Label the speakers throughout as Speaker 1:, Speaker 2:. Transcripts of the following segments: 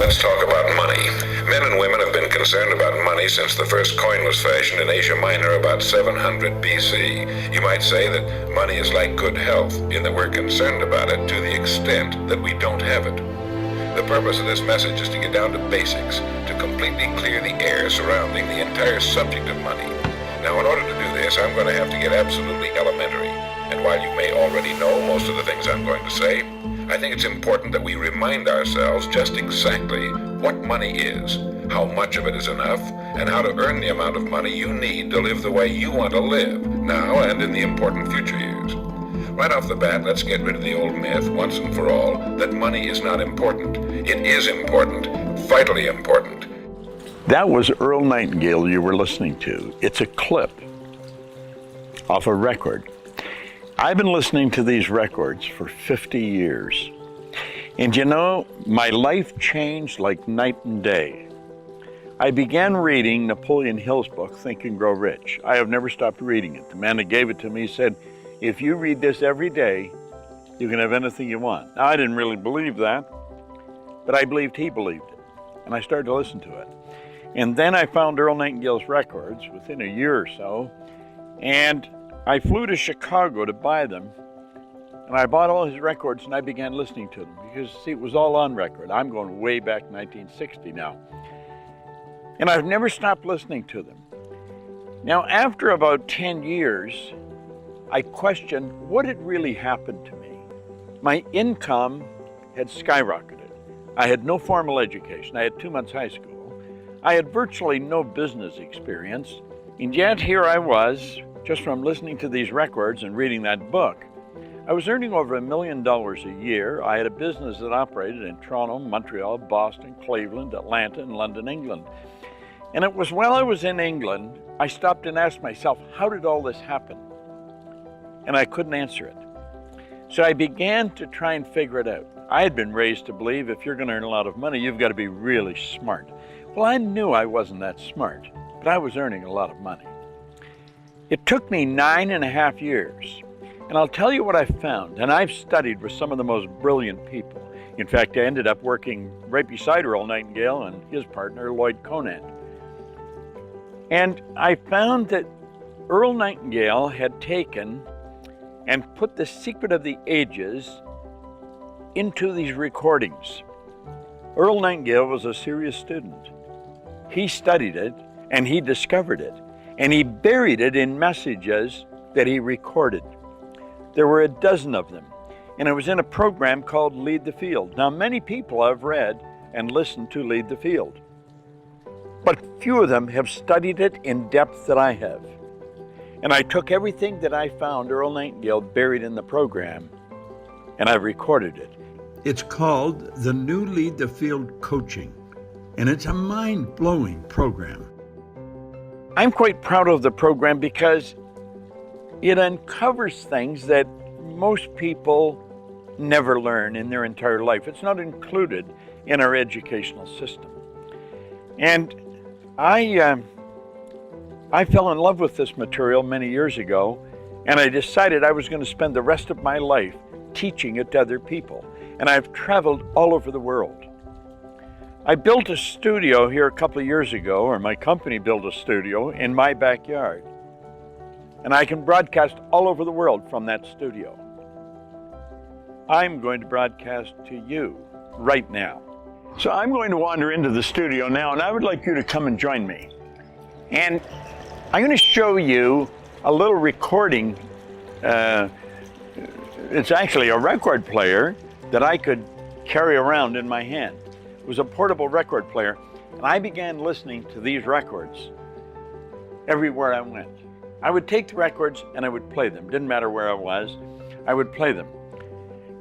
Speaker 1: Let's talk about money. Men and women have been concerned about money since the first coin was fashioned in Asia Minor about 700 BC. You might say that money is like good health, in that we're concerned about it to the extent that we don't have it. The purpose of this message is to get down to basics, to completely clear the air surrounding the entire subject of money. Now, in order to do this, I'm going to have to get absolutely elementary. And while you may already know most of the things I'm going to say, I think it's important that we remind ourselves just exactly what money is, how much of it is enough, and how to earn the amount of money you need to live the way you want to live, now and in the important future years. Right off the bat, let's get rid of the old myth, once and for all, that money is not important. It is important, vitally important.
Speaker 2: That was Earl Nightingale you were listening to. It's a clip off a record. I've been listening to these records for 50 years. And you know, my life changed like night and day. I began reading Napoleon Hill's book, Think and Grow Rich. I have never stopped reading it. The man that gave it to me said, if you read this every day, you can have anything you want. Now, I didn't really believe that, but I believed he believed it. And I started to listen to it. And then I found Earl Nightingale's records within a year or so, and I flew to Chicago to buy them, and I bought all his records and I began listening to them because, see, it was all on record. I'm going way back 1960 now. And I've never stopped listening to them. Now, after about 10 years, I questioned what had really happened to me. My income had skyrocketed. I had no formal education. I had 2 months high school. I had virtually no business experience, and yet here I was, just from listening to these records and reading that book. I was earning over $1 million a year. I had a business that operated in Toronto, Montreal, Boston, Cleveland, Atlanta, and London, England. And it was while I was in England, I stopped and asked myself, how did all this happen? And I couldn't answer it. So I began to try and figure it out. I had been raised to believe if you're going to earn a lot of money, you've got to be really smart. Well, I knew I wasn't that smart, but I was earning a lot of money. It took me 9.5 years, and I'll tell you what I found, and I've studied with some of the most brilliant people. In fact, I ended up working right beside Earl Nightingale and his partner, Lloyd Conant. And I found that Earl Nightingale had taken and put the secret of the ages into these recordings. Earl Nightingale was a serious student. He studied it, and he discovered it. And he buried it in messages that he recorded. There were a dozen of them, and it was in a program called Lead the Field. Now, many people have read and listened to Lead the Field, but few of them have studied it in depth that I have. And I took everything that I found Earl Nightingale buried in the program, and I recorded it. It's called the New Lead the Field Coaching, and it's a mind-blowing program. I'm quite proud of the program because it uncovers things that most people never learn in their entire life. It's not included in our educational system. And I fell in love with this material many years ago, and I decided I was going to spend the rest of my life teaching it to other people. And I've traveled all over the world. I built a studio here a couple of years ago, or my company built a studio in my backyard. And I can broadcast all over the world from that studio. I'm going to broadcast to you right now. So I'm going to wander into the studio now, and I would like you to come and join me. And I'm going to show you a little recording. It's actually a record player that I could carry around in my hand. It was a portable record player, and I began listening to these records everywhere I went. I would take the records and I would play them. Didn't matter where I was, I would play them.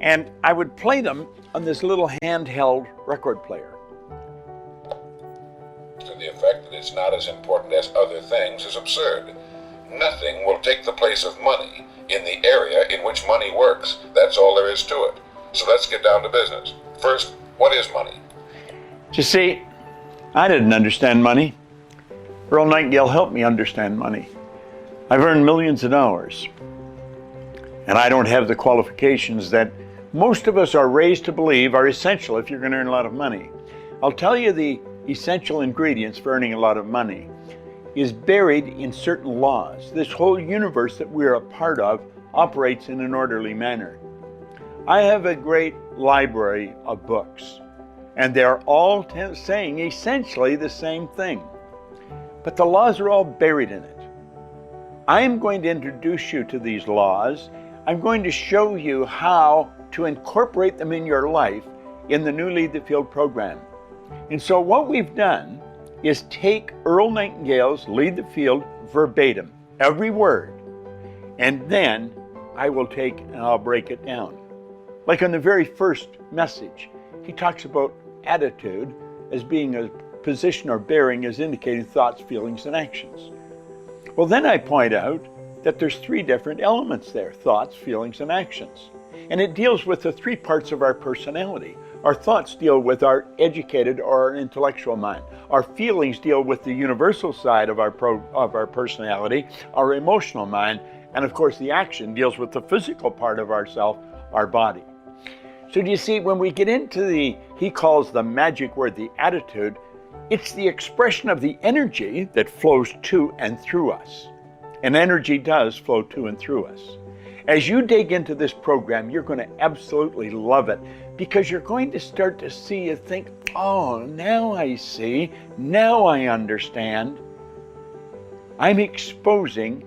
Speaker 2: And I would play them on this little handheld record player.
Speaker 1: To the effect that it's not as important as other things is absurd. Nothing will take the place of money in the area in which money works. That's all there is to it. So let's get down to business. First, what is money?
Speaker 2: You see, I didn't understand money. Earl Nightingale helped me understand money. I've earned millions of dollars, and I don't have the qualifications that most of us are raised to believe are essential if you're going to earn a lot of money. I'll tell you the essential ingredients for earning a lot of money is buried in certain laws. This whole universe that we're a part of operates in an orderly manner. I have a great library of books, and they're all saying essentially the same thing. But the laws are all buried in it. I'm going to introduce you to these laws. I'm going to show you how to incorporate them in your life in the new Lead the Field program. And so what we've done is take Earl Nightingale's Lead the Field verbatim, every word, and then I will take and I'll break it down. Like on the very first message, he talks about attitude as being a position or bearing as indicating thoughts, feelings, and actions. Well, then I point out that there's three different elements there: thoughts, feelings, and actions. And it deals with the three parts of our personality. Our thoughts deal with our educated or our intellectual mind. Our feelings deal with the universal side of our personality, our emotional mind. And of course, the action deals with the physical part of ourself, our body. So do you see, when we get into he calls the magic word, the attitude, it's the expression of the energy that flows to and through us. And energy does flow to and through us. As you dig into this program, you're going to absolutely love it, because you're going to start to see and think, oh, now I see, now I understand. I'm exposing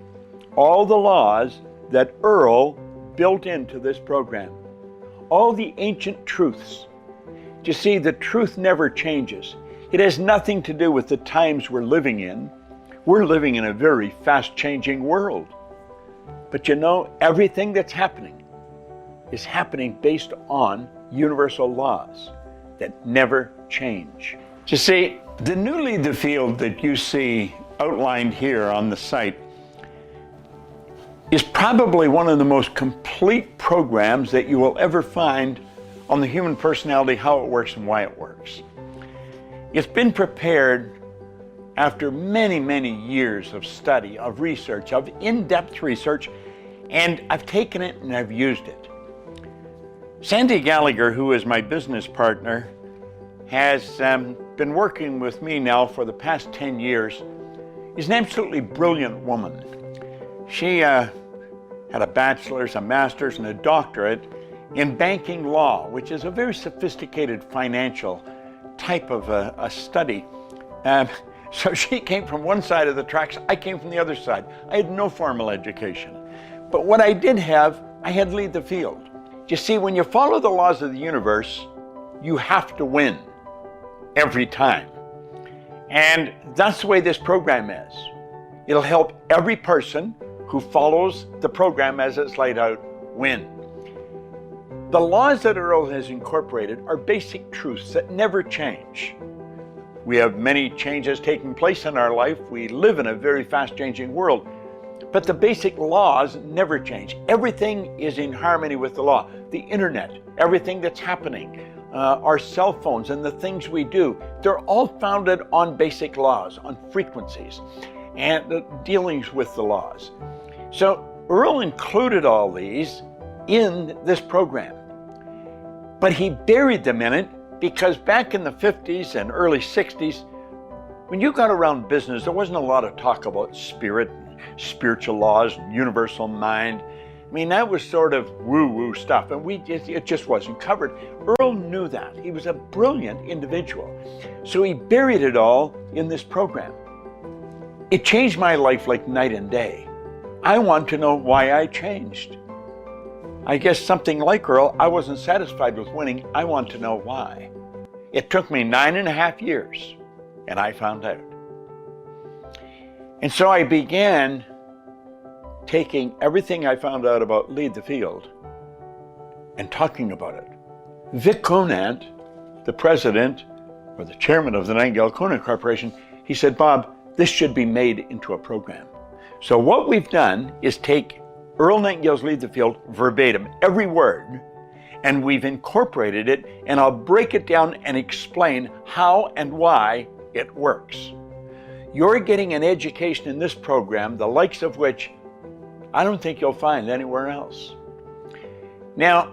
Speaker 2: all the laws that Earl built into this program. All the ancient truths. You see, the truth never changes. It has nothing to do with the times we're living in. We're living in a very fast-changing world. But you know, everything that's happening is happening based on universal laws that never change. You see, the new Lead the Field that you see outlined here on the site is probably one of the most complete programs that you will ever find on the human personality, how it works and why it works. It's been prepared after many, many years of study, of research, of in-depth research, and I've taken it and I've used it. Sandy Gallagher, who is my business partner, has been working with me now for the past 10 years. She's an absolutely brilliant woman. She had a bachelor's, a master's, and a doctorate in banking law, which is a very sophisticated financial type of a study. So she came from one side of the tracks, I came from the other side. I had no formal education. But what I did have, I had Lead the Field. You see, when you follow the laws of the universe, you have to win every time. And that's the way this program is. It'll help every person who follows the program as it's laid out win. The laws that Earl has incorporated are basic truths that never change. We have many changes taking place in our life. We live in a very fast-changing world. But the basic laws never change. Everything is in harmony with the law. The internet, everything that's happening, our cell phones and the things we do, they're all founded on basic laws, on frequencies, and the dealings with the laws. So Earl included all these in this program, but he buried them in it because back in the 50s and early 60s, when you got around business, there wasn't a lot of talk about spirit, spiritual laws, universal mind. I mean, that was sort of woo-woo stuff, and it just wasn't covered. Earl knew that. He was a brilliant individual. So he buried it all in this program. It changed my life like night and day. I want to know why I changed. I guess something like Earl, I wasn't satisfied with winning. I want to know why. It took me 9.5 years, and I found out. And so I began taking everything I found out about Lead the Field and talking about it. Vic Conant, the president or the chairman of the Nightingale Conant Corporation, he said, Bob, this should be made into a program. So what we've done is take Earl Nightingale's Lead the Field verbatim, every word, and we've incorporated it, and I'll break it down and explain how and why it works. You're getting an education in this program, the likes of which I don't think you'll find anywhere else. Now,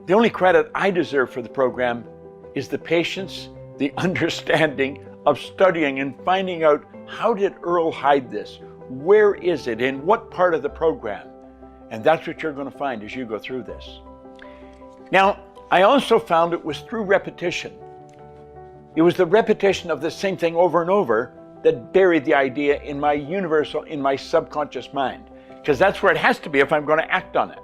Speaker 2: the only credit I deserve for the program is the patience the understanding of studying and finding out, how did Earl hide this? Where is it? In what part of the program? And that's what you're going to find as you go through this. Now, I also found it was through repetition. It was the repetition of the same thing over and over that buried the idea in my universal, in my subconscious mind, because that's where it has to be if I'm going to act on it.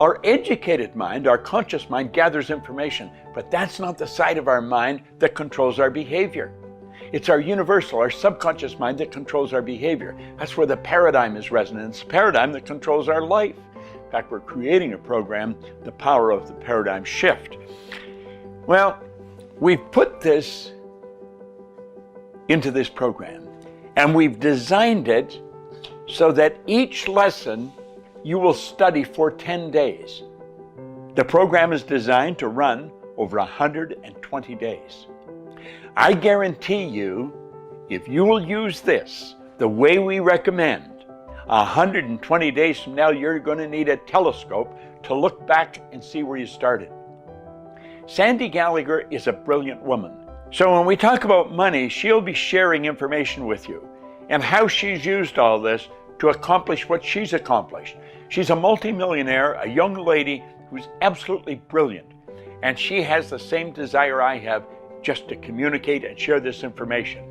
Speaker 2: Our educated mind, our conscious mind, gathers information, but that's not the side of our mind that controls our behavior. It's our universal, our subconscious mind that controls our behavior. That's where the paradigm is resonant. It's the paradigm that controls our life. In fact, we're creating a program, The Power of the Paradigm Shift. Well, we've put this into this program, and we've designed it so that each lesson you will study for 10 days. The program is designed to run over 120 days. I guarantee you, if you will use this the way we recommend, 120 days from now, you're going to need a telescope to look back and see where you started. Sandy Gallagher is a brilliant woman. So when we talk about money, she'll be sharing information with you and how she's used all this to accomplish what she's accomplished. She's a multimillionaire, a young lady who's absolutely brilliant, and she has the same desire I have, just to communicate and share this information.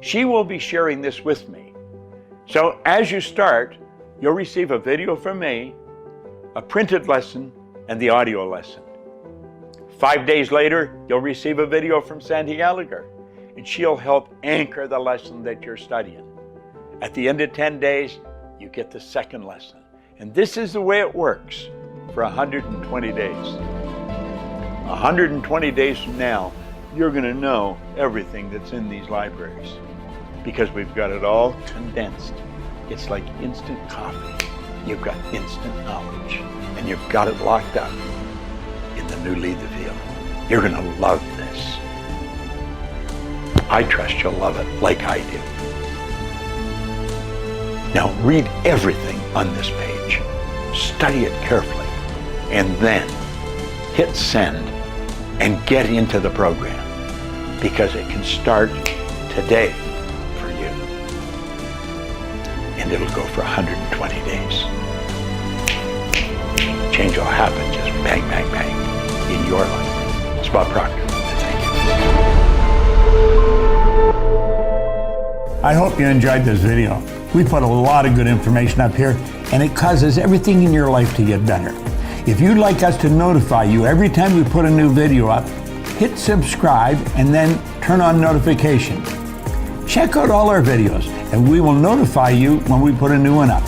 Speaker 2: She will be sharing this with me. So as you start, you'll receive a video from me, a printed lesson, and the audio lesson. 5 days later, you'll receive a video from Sandy Gallagher, and she'll help anchor the lesson that you're studying. At the end of 10 days, you get the second lesson. And this is the way it works for 120 days. 120 days from now, you're going to know everything that's in these libraries, because we've got it all condensed. It's like instant coffee. You've got instant knowledge, and you've got it locked up in the new Lead the Field. You're going to love this. I trust you'll love it like I do. Now read everything on this page, study it carefully, and then hit send and get into the program, because it can start today for you. And it'll go for 120 days. Change will happen just bang, bang, bang in your life. It's Bob Proctor. Thank you.
Speaker 3: I hope you enjoyed this video. We put a lot of good information up here, and it causes everything in your life to get better. If you'd like us to notify you every time we put a new video up, hit subscribe and then turn on notifications. Check out all our videos, and we will notify you when we put a new one up.